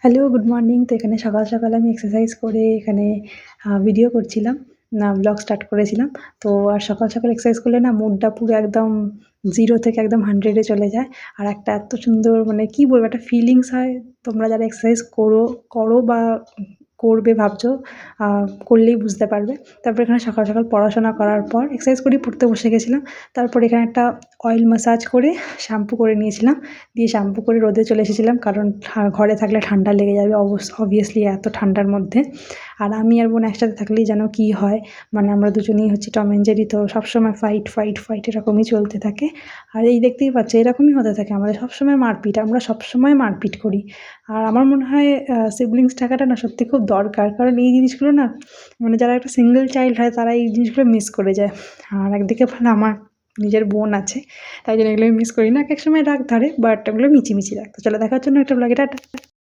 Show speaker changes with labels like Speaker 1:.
Speaker 1: Hello, good morning. তো এখানে সকাল, সকাল আমি এক্সারসাইজ করে এখানে ভিডিও করছিলাম। ব্লগ স্টার্ট করেছিলাম। তো আর সকাল, সকাল এক্সারসাইজ করলে না মুডটা পুরো একদম 0 থেকে একদম 100 এ চলে যায়। আর একটা এত সুন্দর মানে কি বলবো একটা ফিলিংস হয়। তোমরা যারা এক্সারসাইজ করো বা করবে ভাবছো, আ করলেই বুঝতে পারবে। তারপর এখানে সকাল, সকাল পড়াশোনা করার পর এক্সারসাইজ করেই পড়তে বসে গেছিলাম। তারপর এখানে একটা অয়েল ম্যাসাজ করে শ্যাম্পু করে নিয়েছিলাম। দিয়ে শ্যাম্পু করে রোদে চলে এসেছিলাম কারণ ঘরে থাকলে ঠান্ডা লেগে যাবে অবভিয়াসলি এত ঠান্ডার মধ্যে। আর আমি আর বোন একসাথে থাকলেই যেন কি হয়, মানে আমরা দুজনেই হচ্ছি টম অ্যান্ড জেরি, তো সবসময় ফাইট এরকমই চলতে থাকে। আর এই দেখতেই পাচ্ছ এরকমই হতে থাকে আমাদের সবসময় মারপিট, আমরা সবসময় মারপিট করি। আর আমার মনে হয় সিবলিংস থাকাটা না সত্যি খুব দরকার, কারণ এই জিনিসগুলো না মানে যারা একটা সিঙ্গেল চাইল্ড হয় তারা এই জিনিসগুলো মিস করে যায়। আর একদিকে ভালো আমার নিজের বোন আছে, তাই জন্য এগুলো আমি মিস করি না। একেক সময় রাগ ধরে, বাট এগুলো মিছিমিছি রাগ। তো চলো দেখা হচ্ছে অন্য একটা ব্লগে, টাটা।